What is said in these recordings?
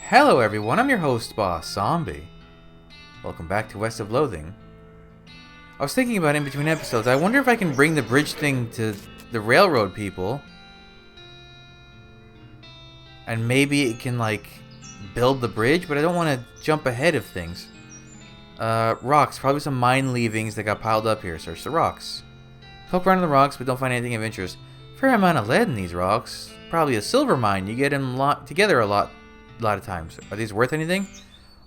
Hello everyone, I'm your host, Boss Zombie. Welcome back to West of Loathing. I was thinking about in between episodes, I wonder if I can bring the bridge thing to the railroad people. And maybe it can, like, build the bridge, but I don't want to jump ahead of things. Rocks, probably some mine leavings that got piled up here. Search the rocks. Poke around in the rocks, but don't find anything of interest. Fair amount of lead in these rocks. Probably a silver mine. You get them together a lot of times. Are these worth anything?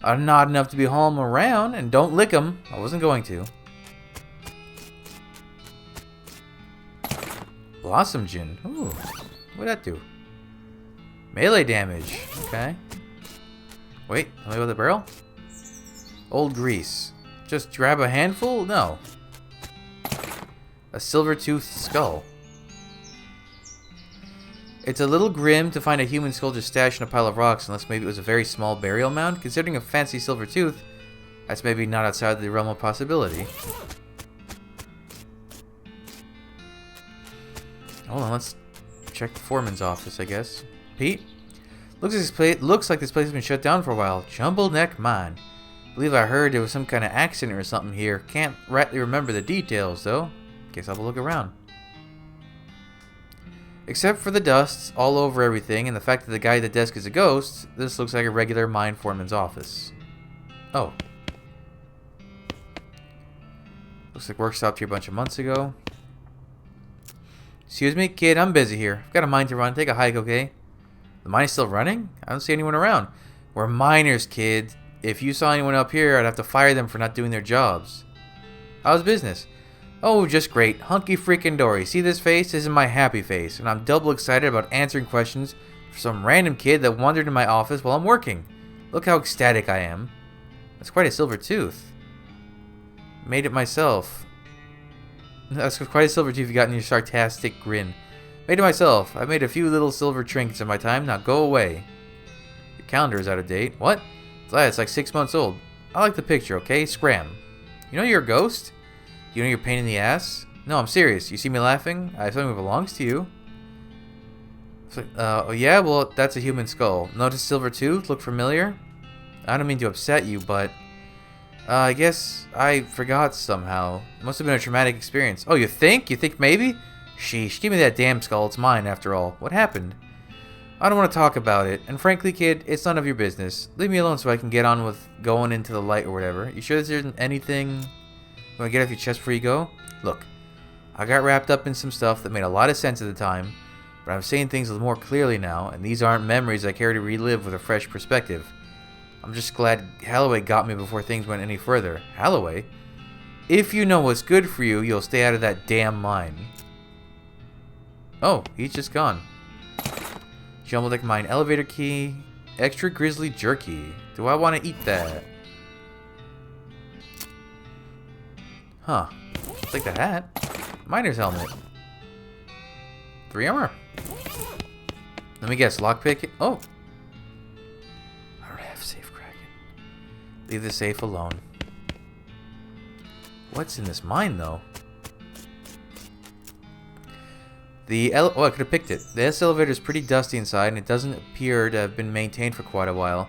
Not enough to be hauling them around, and don't lick them. I wasn't going to. Blossom Gin. Ooh, what'd that do? Melee damage. Okay. Wait, tell me about the barrel? Old grease. Just grab a handful? No. A silver-toothed skull. It's a little grim to find a human skull just stashed in a pile of rocks, unless maybe it was a very small burial mound. Considering a fancy silver tooth, that's maybe not outside the realm of possibility. Hold on, let's check the foreman's office, I guess. Pete? Looks like this place has been shut down for a while. Jumbled Neck Mine. Believe I heard there was some kind of accident or something here. Can't rightly remember the details, though. Guess I'll have a look around. Except for the dust all over everything and the fact that the guy at the desk is a ghost, this looks like a regular mine foreman's office. Oh. Looks like work stopped here a bunch of months ago. Excuse me, kid, I'm busy here. I've got a mine to run. Take a hike, okay? The mine is still running? I don't see anyone around. We're miners, kid. If you saw anyone up here, I'd have to fire them for not doing their jobs. How's business? Oh, just great. Hunky freaking dory. See this face? This is my happy face, and I'm double excited about answering questions for some random kid that wandered in my office while I'm working. Look how ecstatic I am. That's quite a silver tooth. Made it myself. That's quite a silver tooth you got in your sarcastic grin. Made it myself. I've made a few little silver trinkets in my time. Now go away. Your calendar is out of date. What? It's like 6 months old. I like the picture, okay? Scram. You know you're a ghost? You know you're a pain in the ass? No, I'm serious. You see me laughing? I have something that belongs to you. Oh yeah? Well, that's a human skull. Notice silver tooth? Look familiar? I don't mean to upset you, but... I guess I forgot somehow. It must have been a traumatic experience. Oh, you think? You think maybe? Sheesh, give me that damn skull. It's mine, after all. What happened? I don't want to talk about it. And frankly, kid, it's none of your business. Leave me alone so I can get on with going into the light or whatever. You sure there isn't anything... You want to get off your chest before you go? Look, I got wrapped up in some stuff that made a lot of sense at the time, but I'm saying things a little more clearly now, and these aren't memories I care to relive with a fresh perspective. I'm just glad Holloway got me before things went any further. Holloway? If you know what's good for you, you'll stay out of that damn mine. Oh, he's just gone. Jumbled Neck Mine elevator key. Extra grizzly jerky. Do I want to eat that? Huh. Take the hat. Miner's helmet. 3 armor. Let me guess. Lockpick. Oh. I don't have safe cracking. Leave the safe alone. What's in this mine, though? Oh, I could have picked it. The S elevator is pretty dusty inside, and it doesn't appear to have been maintained for quite a while.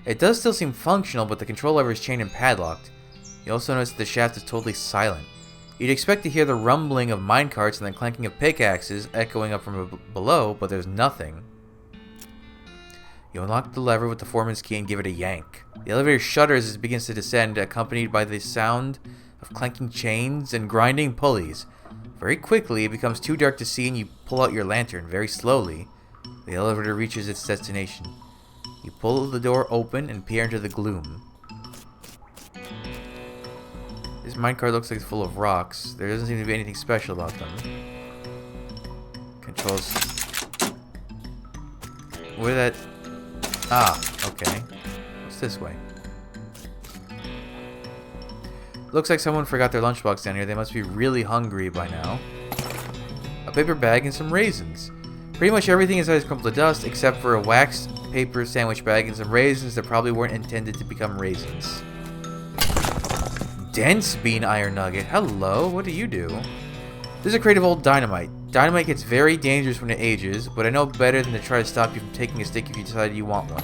It does still seem functional, but the control lever is chained and padlocked. You also notice that the shaft is totally silent. You'd expect to hear the rumbling of minecarts and the clanking of pickaxes echoing up from below, but there's nothing. You unlock the lever with the foreman's key and give it a yank. The elevator shudders as it begins to descend, accompanied by the sound of clanking chains and grinding pulleys. Very quickly, it becomes too dark to see and you pull out your lantern. Very slowly, the elevator reaches its destination. You pull the door open and peer into the gloom. This minecart looks like it's full of rocks. There doesn't seem to be anything special about them. Controls. Where that... Ah, okay. What's this way? Looks like someone forgot their lunchbox down here. They must be really hungry by now. A paper bag and some raisins. Pretty much everything inside is crumpled to dust except for a waxed paper sandwich bag and some raisins that probably weren't intended to become raisins. Dense bean iron nugget. Hello, what do you do? This is a crate of old dynamite. Dynamite gets very dangerous when it ages, but I know better than to try to stop you from taking a stick if you decide you want one.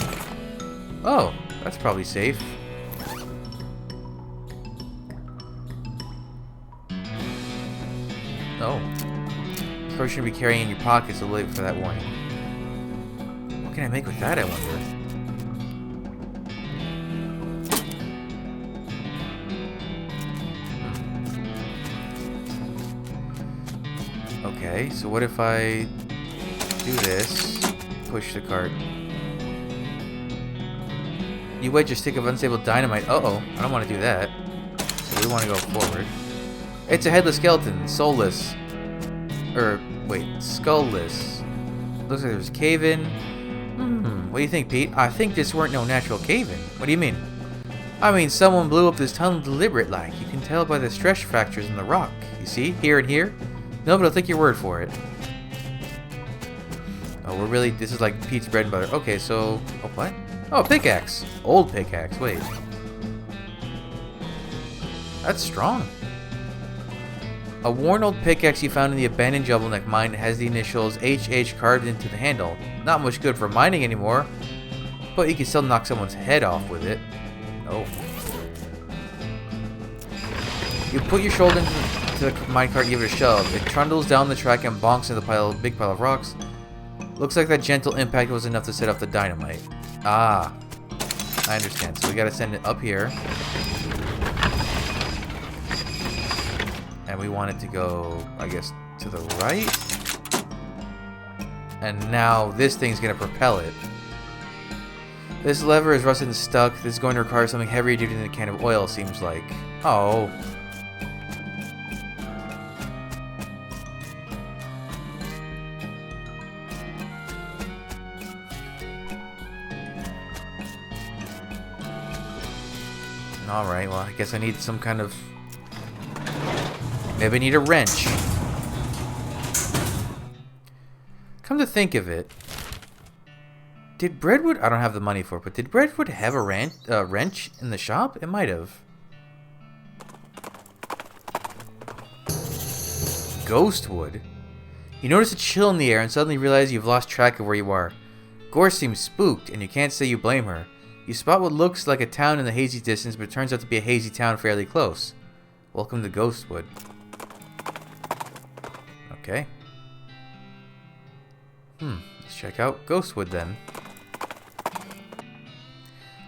Oh, that's probably safe. Oh. Probably shouldn't be carrying in your pockets, so wait for that warning. What can I make with that, I wonder? Okay, so what if I do this? Push the cart. You wedge your stick of unstable dynamite. Uh-oh, I don't want to do that. So we want to go forward. It's a headless skeleton, soulless. Wait, skull-less. Looks like there's a cave-in. What do you think, Pete? I think this weren't no natural cave-in. What do you mean? I mean, someone blew up this tunnel deliberate-like. You can tell by the stress fractures in the rock. You see? Here and here? No, but I'll take your word for it. Oh, we're really... This is like Pete's bread and butter. Okay, so... Oh, what? Oh, pickaxe. Old pickaxe. Wait. That's strong. A worn old pickaxe you found in the abandoned Jovelneck mine has the initials HH carved into the handle. Not much good for mining anymore, but you can still knock someone's head off with it. Oh. You put your shoulder into the minecart and give it a shove. It trundles down the track and bonks into the big pile of rocks. Looks like that gentle impact was enough to set off the dynamite. Ah. I understand. So we gotta send it up here. And we want it to go, I guess, to the right. And now this thing's gonna propel it. This lever is rusted and stuck. This is going to require something heavier duty than a can of oil, seems like. Oh. Alright, well, I guess I need some kind of... Maybe I need a wrench. Come to think of it, did Breadwood... I don't have the money for it, but did Breadwood have a wrench in the shop? It might have. Ghostwood. You notice a chill in the air and suddenly realize you've lost track of where you are. Gore seems spooked, and you can't say you blame her. You spot what looks like a town in the hazy distance, but it turns out to be a hazy town fairly close. Welcome to Ghostwood. Okay. Let's check out Ghostwood then.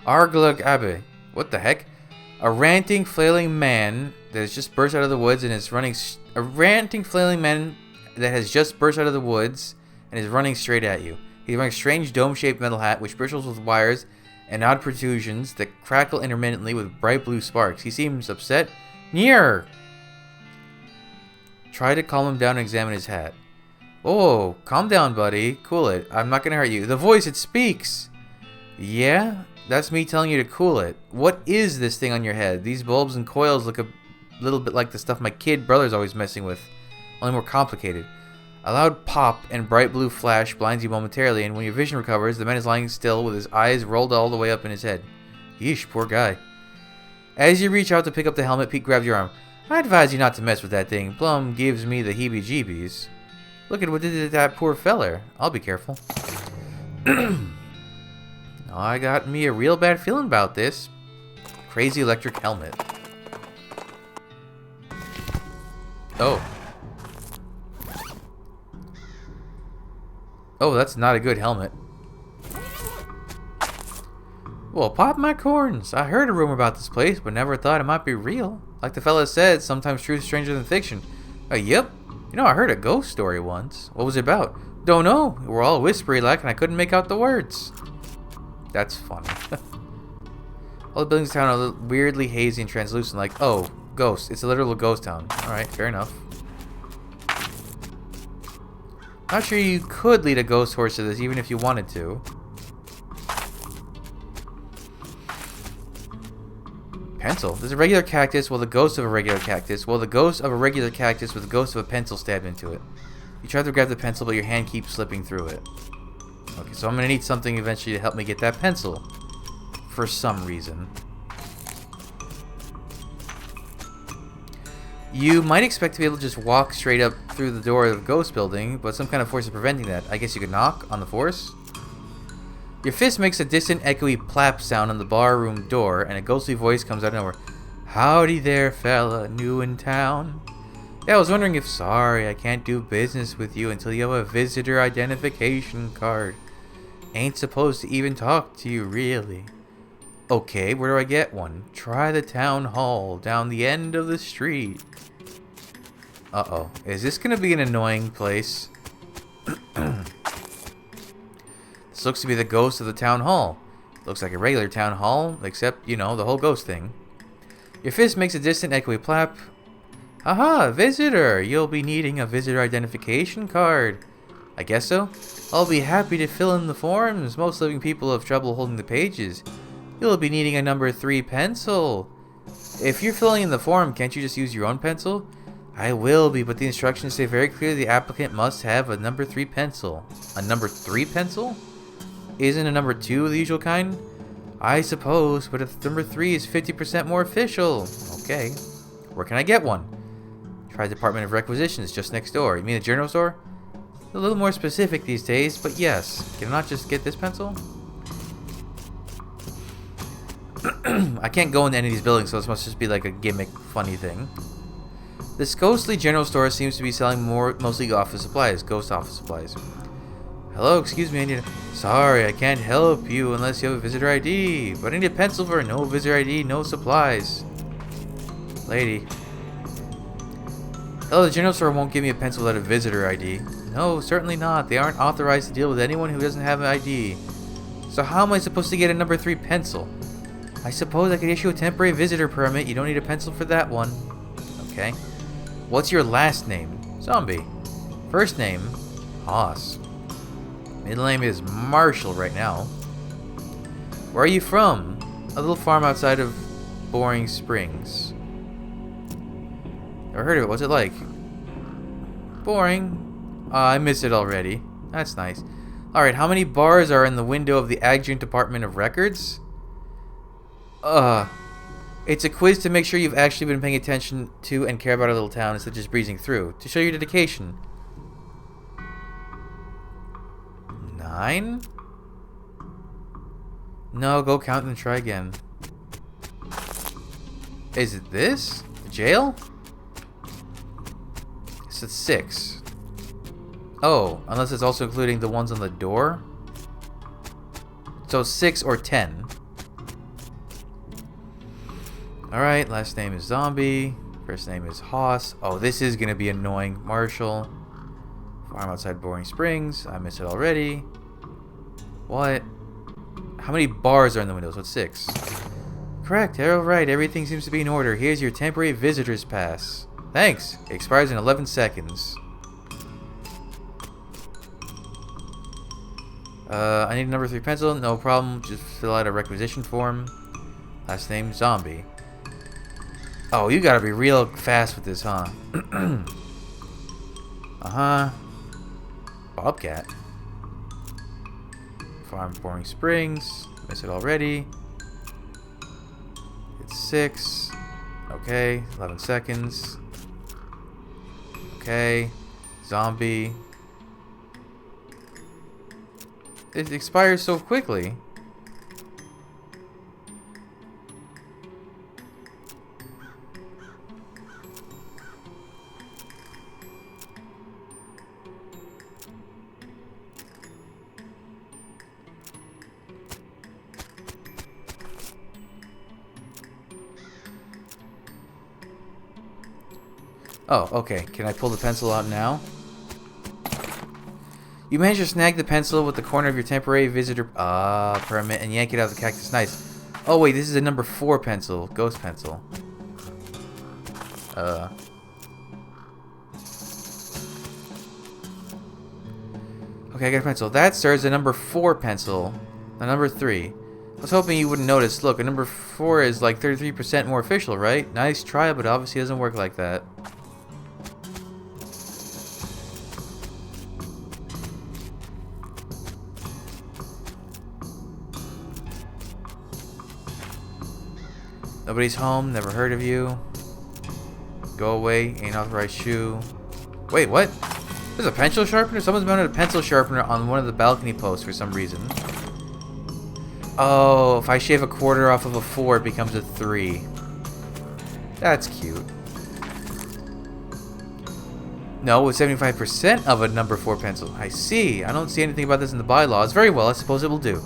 Arglug Abbey. What the heck? A ranting, flailing man that has just burst out of the woods and is running... A ranting, flailing man that has just burst out of the woods and is running straight at you. He's wearing a strange dome-shaped metal hat which bristles with wires and odd protrusions that crackle intermittently with bright blue sparks. He seems upset. Near! Try to calm him down and examine his hat. Oh, calm down, buddy. Cool it. I'm not gonna hurt you. The voice, it speaks! Yeah? That's me telling you to cool it. What is this thing on your head? These bulbs and coils look a little bit like the stuff my kid brother's always messing with. Only more complicated. A loud pop and bright blue flash blinds you momentarily, and when your vision recovers, the man is lying still with his eyes rolled all the way up in his head. Yeesh, poor guy. As you reach out to pick up the helmet, Pete grabs your arm. I advise you not to mess with that thing. Plum gives me the heebie-jeebies. Look at what did to that poor feller. I'll be careful. I got me a real bad feeling about this. Crazy electric helmet. Oh. Oh, that's not a good helmet. Well, pop my corns. I heard a rumor about this place, but never thought it might be real. Like the fella said, sometimes truth's stranger than fiction. Yep. You know, I heard a ghost story once. What was it about? Don't know. We're all whispery like, and I couldn't make out the words. That's funny. All the buildings in town are weirdly hazy and translucent, like, oh, ghost. It's a literal ghost town. Alright, fair enough. Not sure you could lead a ghost horse to this, even if you wanted to. Pencil. There's a regular cactus, well, the ghost of a regular cactus. Well, the ghost of a regular cactus with the ghost of a pencil stabbed into it. You try to grab the pencil, but your hand keeps slipping through it. Okay, so I'm going to need something eventually to help me get that pencil. For some reason. You might expect to be able to just walk straight up through the door of the ghost building, but some kind of force is preventing that. I guess you could knock on the force? Your fist makes a distant, echoey plap sound on the barroom door, and a ghostly voice comes out of nowhere. Howdy there, fella, new in town. Yeah, I was wondering if... Sorry, I can't do business with you until you have a visitor identification card. Ain't supposed to even talk to you, really. Okay, where do I get one? Try the town hall, down the end of the street. Uh-oh. Is this gonna be an annoying place? This looks to be the ghost of the town hall. Looks like a regular town hall, except, you know, the whole ghost thing. Your fist makes a distant echoey plap. Aha, visitor! You'll be needing a visitor identification card. I guess so. I'll be happy to fill in the forms. Most living people have trouble holding the pages. You'll be needing a number 3 pencil. If you're filling in the form, can't you just use your own pencil? I will be, but the instructions say very clearly the applicant must have a number 3 pencil. A number 3 pencil? Isn't a number 2 the usual kind? I suppose, but if number 3 is 50% more official. Okay. Where can I get one? Try the Department of Requisitions just next door. You mean the journal store? A little more specific these days, but yes. Can I not just get this pencil? I can't go into any of these buildings, so this must just be like a gimmick, funny thing. This ghostly general store seems to be selling mostly office supplies. Ghost office supplies. Hello, excuse me, I need a... Sorry, I can't help you unless you have a visitor ID. But I need a pencil for no visitor ID, no supplies. Lady. Hello, the general store won't give me a pencil without a visitor ID. No, certainly not. They aren't authorized to deal with anyone who doesn't have an ID. So how am I supposed to get a number 3 pencil? I suppose I could issue a temporary visitor permit. You don't need a pencil for that one. Okay. What's your last name? Zombie. First name? Haas. Middle name is Marshall right now. Where are you from? A little farm outside of Boring Springs. Never heard of it. What's it like? Boring. I missed it already. That's nice. Alright, how many bars are in the window of the Adjunct Department of Records? It's a quiz to make sure you've actually been paying attention to and care about our little town instead of just breezing through. To show your dedication. 9? No, go count and try again. Is it this? The jail? It's at 6. Oh, unless it's also including the ones on the door? So 6 or 10. Alright, last name is Zombie. First name is Haas. Oh, this is gonna be annoying. Marshall. Farm outside Boring Springs. I missed it already. What? How many bars are in the windows? What's 6? Correct. Alright, everything seems to be in order. Here's your temporary visitor's pass. Thanks. It expires in 11 seconds. I need a number 3 pencil. No problem. Just fill out a requisition form. Last name, Zombie. Oh, you gotta be real fast with this, huh? Uh-huh. Bobcat. Farm Boring Springs. Missed it already. It's 6. Okay. 11 seconds. Okay. Zombie. It expires so quickly. Oh, okay. Can I pull the pencil out now? You managed to snag the pencil with the corner of your temporary visitor permit and yank it out of the cactus. Nice. Oh, wait. This is a number 4 pencil. Ghost pencil. Okay, I got a pencil. That, sir, is a number 4 pencil. A number 3. I was hoping you wouldn't notice. Look, a number 4 is like 33% more official, right? Nice try, but obviously it doesn't work like that. Nobody's home. Never heard of you. Go away. Ain't authorized shoe. Wait, what? There's a pencil sharpener? Someone's mounted a pencil sharpener on one of the balcony posts for some reason. Oh, if I shave a quarter off of a 4, it becomes a 3. That's cute. No, it's 75% of a number 4 pencil. I see. I don't see anything about this in the bylaws. Very well, I suppose it will do.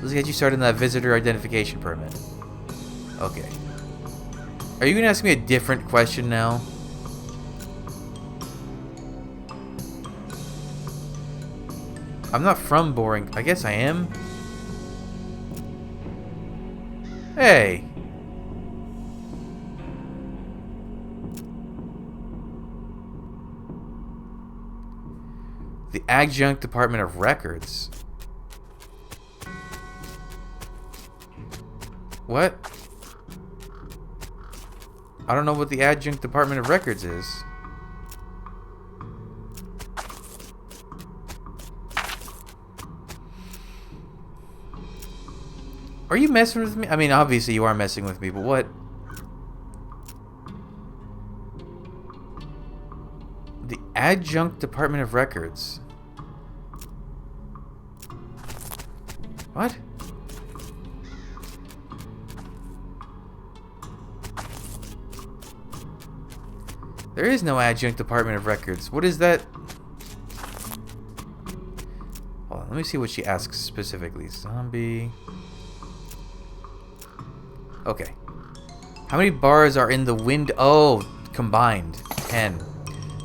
Let's get you started on that visitor identification permit. Okay. Are you going to ask me a different question now? I'm not from boring. I guess I am. Hey. The Adjunct Department of Records. What? I don't know what the Adjunct Department of Records is. Are you messing with me? I mean, obviously you are messing with me, but what? The Adjunct Department of Records. What? There is no Adjunct Department of Records. What is that? Hold on, let me see what she asks specifically. Zombie. Okay. How many bars are in the wind? Oh, combined. 10.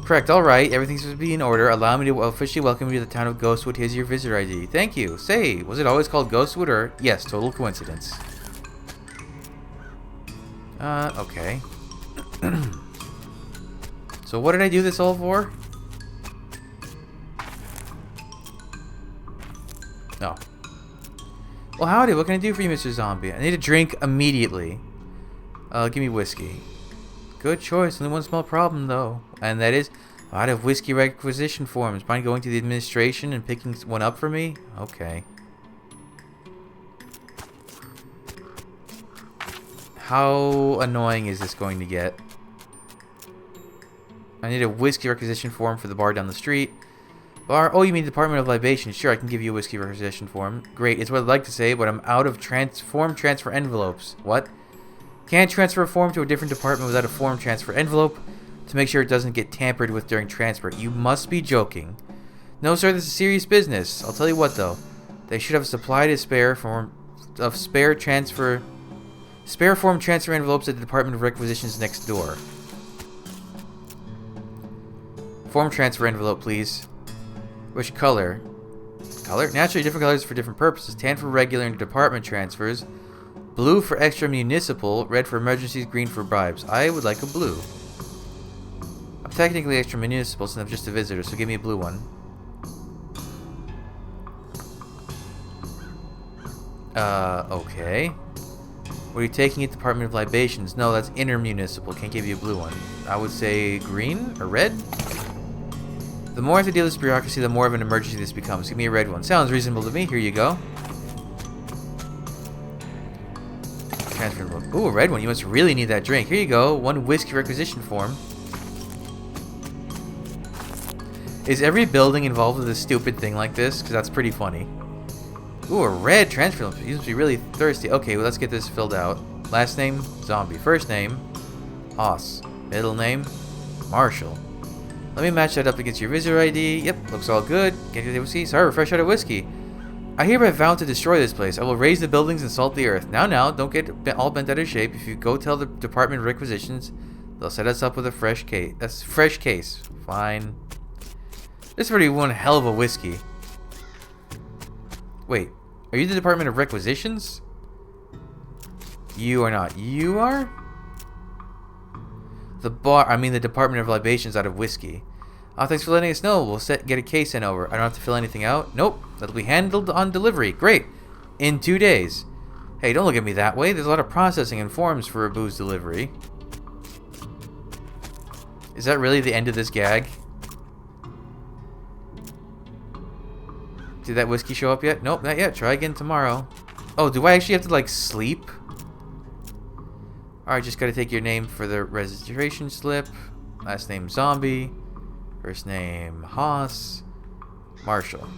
Correct, alright. Everything seems to be in order. Allow me to officially welcome you to the town of Ghostwood. Here's your visitor ID. Thank you. Say, was it always called Ghostwood or... Yes, total coincidence. Okay. So what did I do this all for? No. Well, howdy. What can I do for you, Mr. Zombie? I need a drink immediately. Give me whiskey. Good choice. Only one small problem, though. And that is, out of whiskey requisition forms. Mind going to the administration and picking one up for me? Okay. How annoying is this going to get? I need a whiskey requisition form for the bar down the street. Bar? Oh, you mean Department of Libations? Sure, I can give you a whiskey requisition form. Great, it's what I'd like to say, but I'm out of form transfer envelopes. What? Can't transfer a form to a different department without a form transfer envelope to make sure it doesn't get tampered with during transfer. You must be joking. No, sir, this is serious business. I'll tell you what, though. They should have supplied a spare form transfer envelopes at the Department of Requisitions next door. Form transfer envelope, please. Which color? Color? Naturally, different colors for different purposes. Tan for regular and department transfers. Blue for extra municipal. Red for emergencies. Green for bribes. I would like a blue. I'm technically extra municipal since I'm just a visitor, so give me a blue one. Okay. What are you taking at Department of Libations? No, that's intermunicipal. Can't give you a blue one. I would say green or red? The more I have to deal with this bureaucracy, the more of an emergency this becomes. Give me a red one. Sounds reasonable to me. Here you go. Transfer envelope. Ooh, a red one. You must really need that drink. Here you go. One whiskey requisition form. Is every building involved with a stupid thing like this? Because that's pretty funny. Ooh, a red transfer envelope. You must be really thirsty. Okay, well, let's get this filled out. Last name, Zombie. First name, Haas. Middle name, Marshall. Let me match that up against your visitor ID. Yep, looks all good. Get your whiskey. Sorry, we're fresh out of whiskey. I hereby vow to destroy this place. I will raise the buildings and salt the earth. Now, don't get all bent out of shape. If you go tell the Department of Requisitions, they'll set us up with a fresh case. That's a fresh case. Fine. This is already one hell of a whiskey. Wait, are you the Department of Requisitions? You are not. You are? The Department of Libations out of whiskey. Oh, thanks for letting us know. We'll get a case sent over. I don't have to fill anything out? Nope. That'll be handled on delivery. Great. In 2 days. Hey, don't look at me that way. There's a lot of processing and forms for a booze delivery. Is that really the end of this gag? Did that whiskey show up yet? Nope, not yet. Try again tomorrow. Oh, do I actually have to, like, sleep? Alright, just gotta take your name for the registration slip. Last name, Zombie. First name, Haas. Marshall.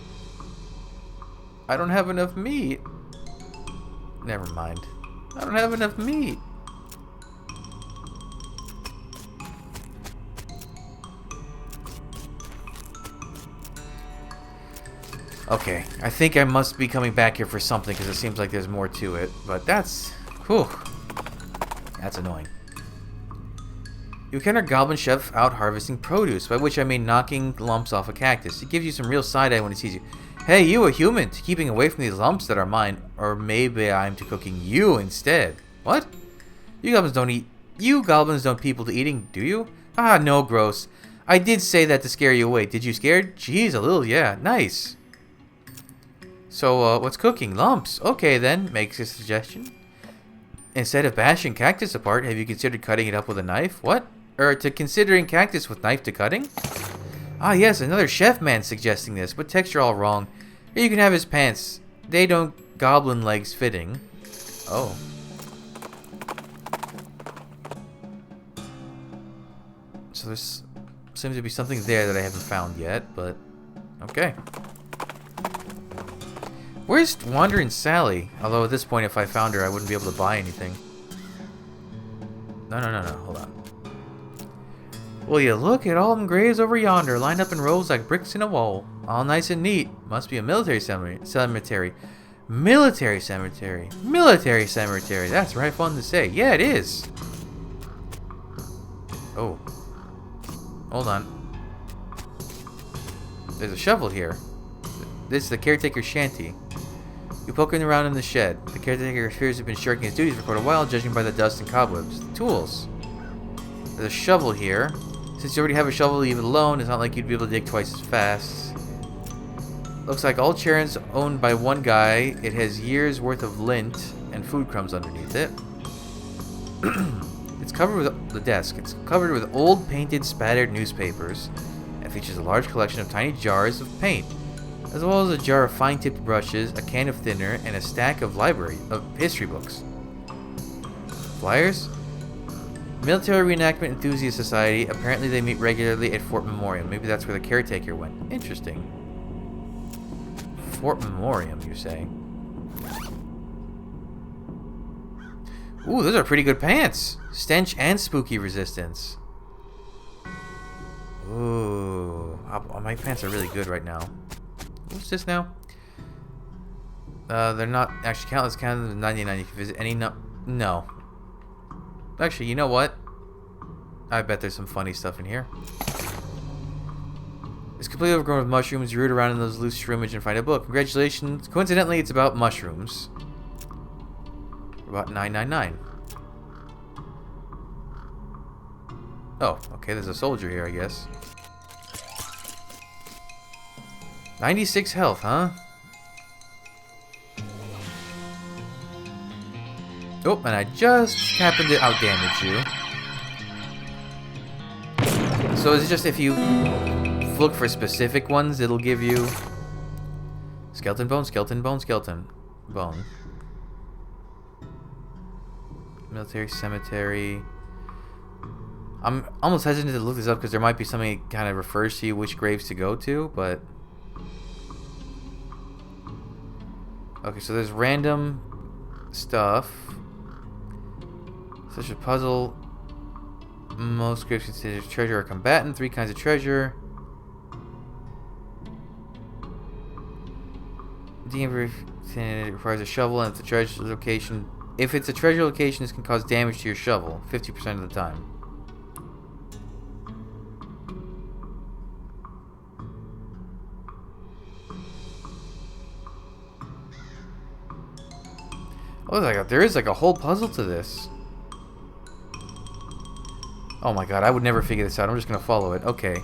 I don't have enough meat. Never mind. I don't have enough meat. Okay, I think I must be coming back here for something because it seems like there's more to it. But that's... whew. That's annoying. You encounter Goblin Chef out harvesting produce, by which I mean knocking lumps off a cactus. It gives you some real side-eye when it sees you. Hey, you a human, to keeping away from these lumps that are mine. Or maybe I'm to cooking you instead. What? You goblins don't eat... You goblins don't people to eating, do you? Ah, no, gross. I did say that to scare you away. Did you scared? Jeez, a little, yeah. Nice. So, what's cooking? Lumps. Okay, then. Makes a suggestion. Instead of bashing cactus apart, have you considered cutting it up with a knife? What? Or to considering cactus with knife to cutting? Ah, yes, another chef man suggesting this, but texture all wrong. Here you can have his pants. They don't goblin legs fitting. Oh. So there's seems to be something there that I haven't found yet, but okay. Where's Wandering Sally? Although at this point, if I found her, I wouldn't be able to buy anything. No, hold on. Will you look at all them graves over yonder, lined up in rows like bricks in a wall. All nice and neat. Must be a military cemetery. Military cemetery. Military cemetery. That's right fun to say. Yeah, it is. Oh. Hold on. There's a shovel here. This is the caretaker's shanty. You poking around in the shed. The caretaker appears to have been shirking his duties for quite a while, judging by the dust and cobwebs. Tools. There's a shovel here. Since you already have a shovel, leave it alone. It's not like you'd be able to dig twice as fast. Looks like all chairs owned by one guy. It has years worth of lint and food crumbs underneath it. It's covered with the desk. It's covered with old painted, spattered newspapers. It features a large collection of tiny jars of paint, as well as a jar of fine-tipped brushes, a can of thinner, and a stack of history books. Flyers? Military Reenactment Enthusiast Society. Apparently they meet regularly at Fort Memorial. Maybe that's where the caretaker went. Interesting. Fort Memorial, you say? Ooh, those are pretty good pants. Stench and spooky resistance. Ooh. My pants are really good right now. What's this now? They're not actually countless. Count them 99. You can visit any no. Actually, you know what? I bet there's some funny stuff in here. It's completely overgrown with mushrooms. You root around in those loose shroomage and find a book. Congratulations. Coincidentally, it's about mushrooms. About 999. Oh, okay. There's a soldier here, I guess. 96 health, huh? Oh, and I just happened to outdamage you. So is it just if you look for specific ones, it'll give you skeleton bone, skeleton bone, skeleton bone. Military cemetery. I'm almost hesitant to look this up because there might be something that kind of refers to you which graves to go to, but okay, so there's random stuff. Such a puzzle. Most graves considered treasure are combatant. 3 kinds of treasure. It requires a shovel, and if the treasure location, if it's a treasure location, this can cause damage to your shovel 50% of the time. Oh, there is like a whole puzzle to this. Oh my god, I would never figure this out. I'm just gonna follow it. Okay.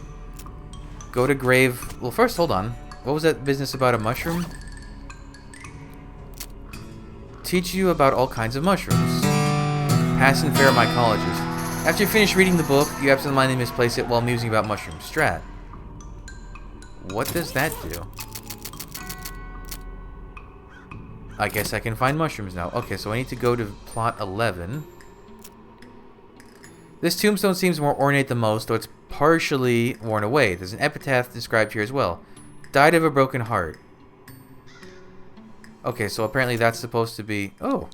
Go to grave. Well, first, hold on. What was that business about a mushroom? Teach you about all kinds of mushrooms. Pass and fare at my colleges. After you finish reading the book, you absentmindedly misplace it while musing about mushrooms. Strat. What does that do? I guess I can find mushrooms now. Okay, so I need to go to plot 11. This tombstone seems more ornate than most, though it's partially worn away. There's an epitaph described here as well. Died of a broken heart. Okay, so apparently that's supposed to be... Oh,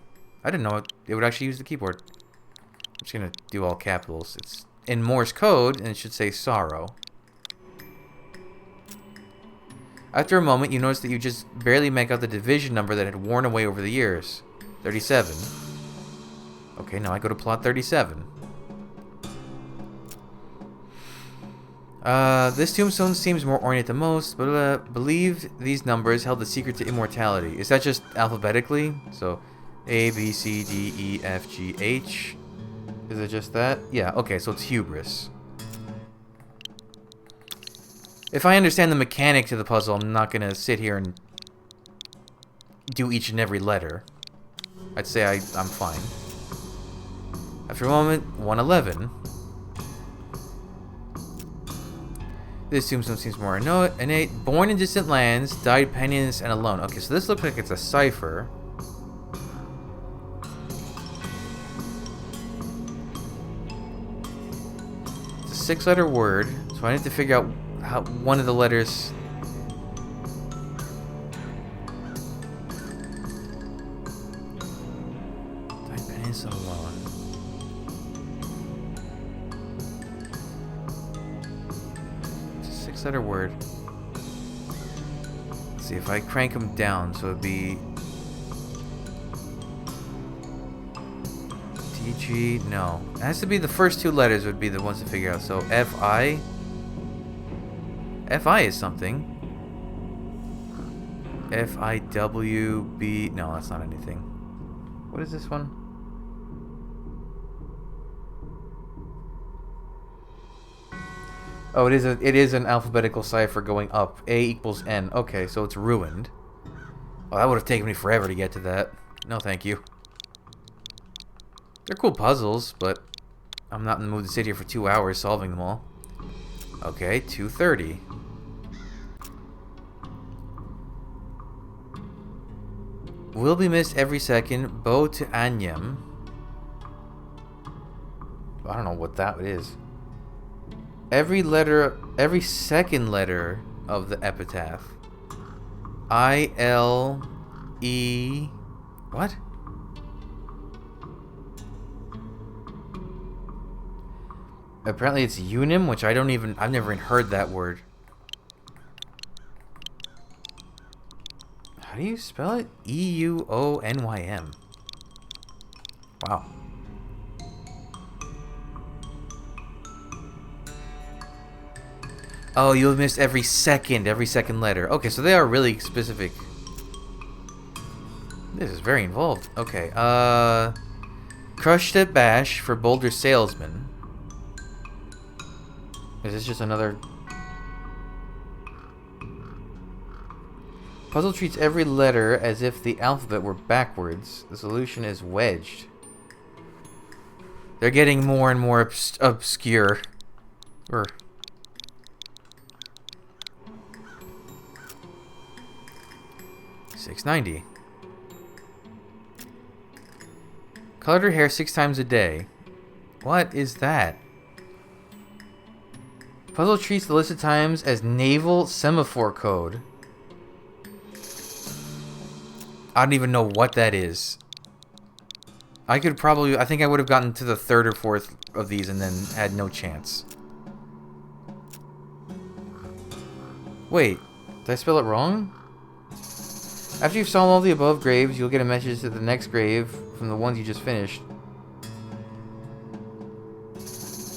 I didn't know it would actually use the keyboard. I'm just going to do all capitals. It's in Morse code, and it should say sorrow. After a moment, you notice that you just barely make out the division number that had worn away over the years. 37. Okay, now I go to plot 37. This tombstone seems more ornate than most, but believed these numbers held the secret to immortality. Is that just alphabetically? So, A, B, C, D, E, F, G, H. Is it just that? Yeah, okay, so it's hubris. If I understand the mechanic to the puzzle, I'm not gonna sit here and do each and every letter. I'd say I'm fine. After a moment, 111. This tombstone seems more innate. Born in distant lands, died penniless and alone. Okay, so this looks like it's a cipher. It's a 6-letter word, so I need to figure out how one of the letters... Died penniless and alone. Letter word. Let's see if I crank them down, so it'd be TG. No, it has to be the first 2 letters would be the ones to figure out. So FI. FI is something. FIWB. No, that's not anything. What is this one? Oh, it is an alphabetical cipher going up. A equals N. Okay, so it's ruined. Oh, that would have taken me forever to get to that. No, thank you. They're cool puzzles, but I'm not in the mood to sit here for 2 hours solving them all. Okay, 230. Will be missed every second. Bow to Anyam. I don't know what that is. Every second letter of the epitaph. I-L-E... What? Apparently it's unim, which I've never even heard that word. How do you spell it? E-U-O-N-Y-M. Wow. Oh, you have missed every second letter. Okay, so they are really specific. This is very involved. Okay, Crushed at Bash for Boulder Salesman. Is this just another... Puzzle treats every letter as if the alphabet were backwards. The solution is wedged. They're getting more and more obscure. 690. Colored her hair 6 times a day. What is that? Puzzle treats the listed times as naval semaphore code. I don't even know what that is. I think I would have gotten to the 3rd or 4th of these and then had no chance. Wait, did I spell it wrong? After you've solved all the above graves, you'll get a message to the next grave from the ones you just finished.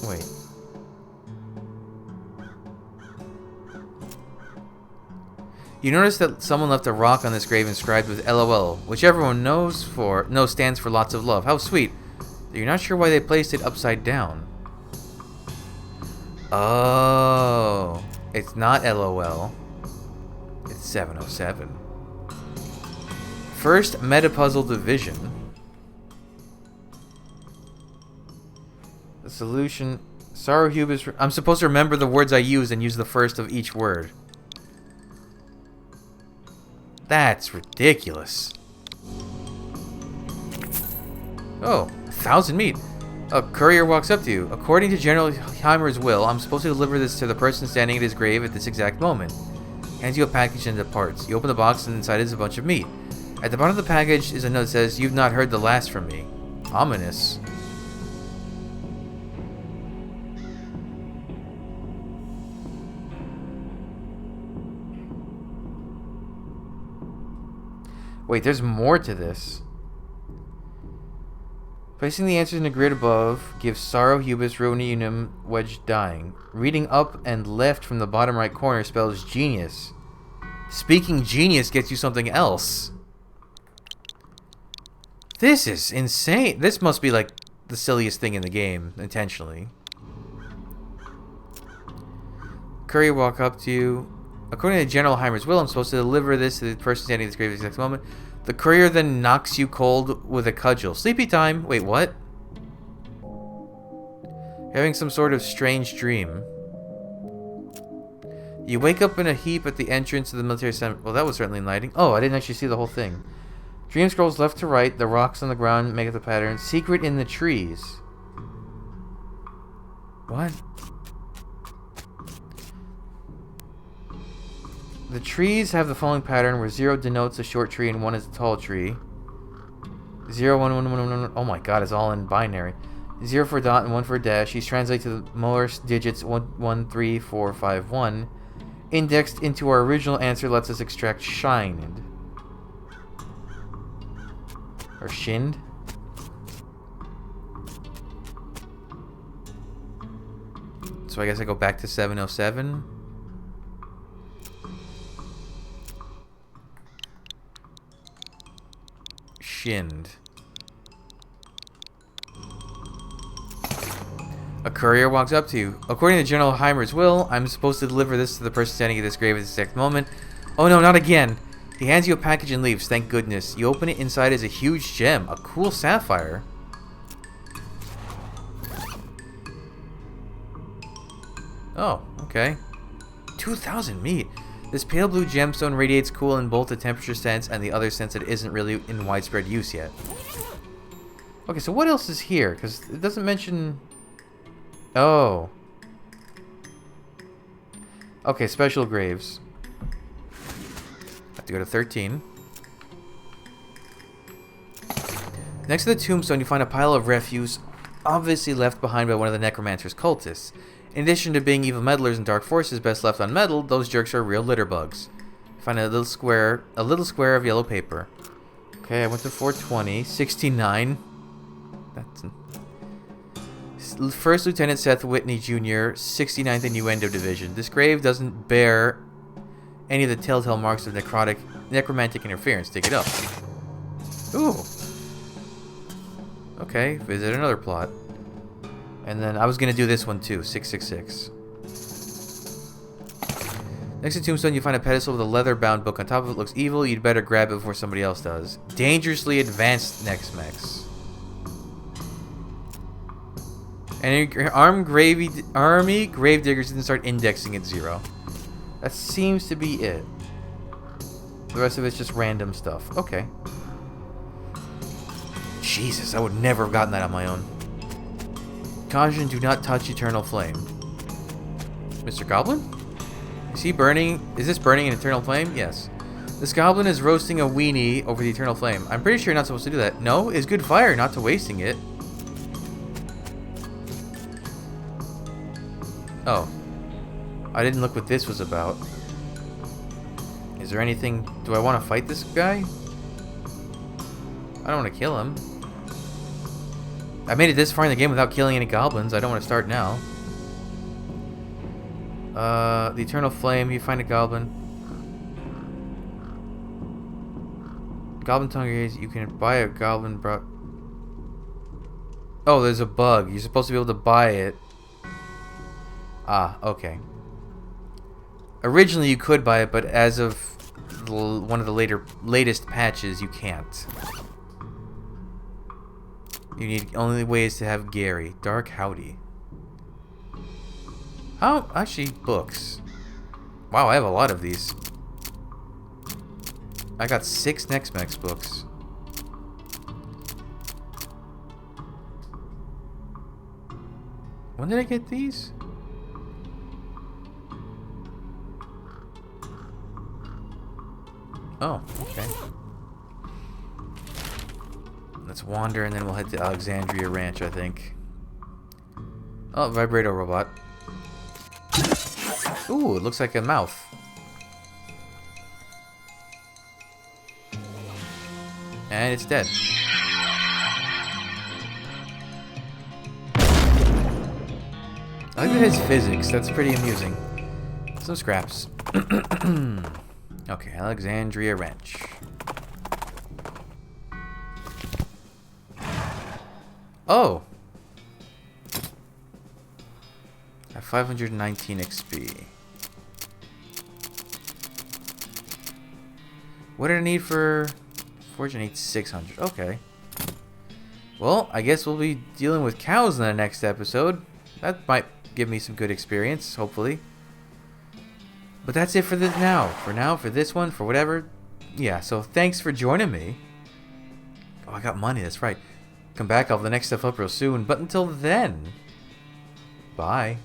Wait. You notice that someone left a rock on this grave inscribed with LOL, which everyone knows stands for lots of love. How sweet. You're not sure why they placed it upside down. Oh, it's not LOL. It's 707. First meta-puzzle division. The solution... Sorrow hubris... I'm supposed to remember the words I use and use the first of each word. That's ridiculous. Oh, 1,000 meat. A courier walks up to you. According to General Heimer's will, I'm supposed to deliver this to the person standing at his grave at this exact moment. Hands you a package and departs. You open the box and inside is a bunch of meat. At the bottom of the package is a note that says, "You've not heard the last from me." Ominous. Wait, there's more to this. Placing the answers in the grid above gives sorrow, hubris, ruin, unum, wedge, dying. Reading up and left from the bottom right corner spells genius. Speaking genius gets you something else. This is insane. This must be like the silliest thing in the game, intentionally. Courier walk up to you. According to General Heimer's will, I'm supposed to deliver this to the person standing at this grave at this exact moment. The courier then knocks you cold with a cudgel. Sleepy time. Wait, what? Having some sort of strange dream. You wake up in a heap at the entrance of the military center. Well, that was certainly enlightening. Oh, I didn't actually see the whole thing. Dream scrolls left to right. The rocks on the ground make up the pattern. Secret in the trees. What? The trees have the following pattern where 0 denotes a short tree and 1 is a tall tree. 0, 1, 1, 1, 1, 1. Oh my god, it's all in binary. 0 for a dot and 1 for a dash. These translate to the Morse digits 1, 1, 3, 4, 5, 1. Indexed into our original answer lets us extract shined. Or shinned. So I guess I go back to 707. Shinned. A courier walks up to you. According to General Heimer's will, I'm supposed to deliver this to the person standing at this grave at this exact moment. Oh no, not again. He hands you a package and leaves, thank goodness. You open it, inside is a huge gem, a cool sapphire. Oh, okay. 2,000 meat. This pale blue gemstone radiates cool in both the temperature sense and the other sense that isn't really in widespread use yet. Okay, so what else is here? Because it doesn't mention... Oh. Okay, special graves. Have to go to 13. Next to the tombstone, you find a pile of refuse, obviously left behind by one of the necromancer's cultists. In addition to being evil meddlers and dark forces best left unmeddled, those jerks are real litter bugs. You find a little square of yellow paper. Okay, I went to 420, 69. That's First Lieutenant Seth Whitney Jr., 69th Innuendo Division. This grave doesn't bear any of the telltale marks of necromantic interference. Dig it up. Ooh. Okay, visit another plot. And then I was going to do this one too, 666. Next to Tombstone, you find a pedestal with a leather-bound book. On top of it looks evil. You'd better grab it before somebody else does. Dangerously advanced Nex-Mex. And your army gravediggers didn't start indexing at 0. That seems to be it. The rest of it's just random stuff. Okay. Jesus, I would never have gotten that on my own. Caution, do not touch eternal flame. Mr. Goblin? Is he burning? Is this burning an eternal flame? Yes. This goblin is roasting a weenie over the eternal flame. I'm pretty sure you're not supposed to do that. No, it's good fire, not to wasting it. Oh. I didn't look what this was about. Is there anything... Do I want to fight this guy? I don't want to kill him. I made it this far in the game without killing any goblins. I don't want to start now. The Eternal Flame. You find a goblin. Goblin tongue. You can buy a goblin bro... Oh, there's a bug. You're supposed to be able to buy it. Ah, okay. Originally you could buy it, but as of one of the latest patches, you can't. You need only ways to have Gary. Dark Howdy. Oh, actually, books. Wow, I have a lot of these. I got 6 Nex-Mex books. When did I get these? Oh, okay. Let's wander and then we'll head to Alexandria Ranch, I think. Oh, vibrator robot. Ooh, it looks like a mouth. And it's dead. I like that it's physics. That's pretty amusing. Some scraps. Okay, Alexandria Ranch. Oh! I have 519 XP. What did I need for... Fortune needs 600. Okay. Well, I guess we'll be dealing with cows in the next episode. That might give me some good experience, hopefully. But that's it for this now. For this one, for whatever. Yeah, so thanks for joining me. Oh, I got money, that's right. Come back, I'll have the next stuff up real soon. But until then, bye.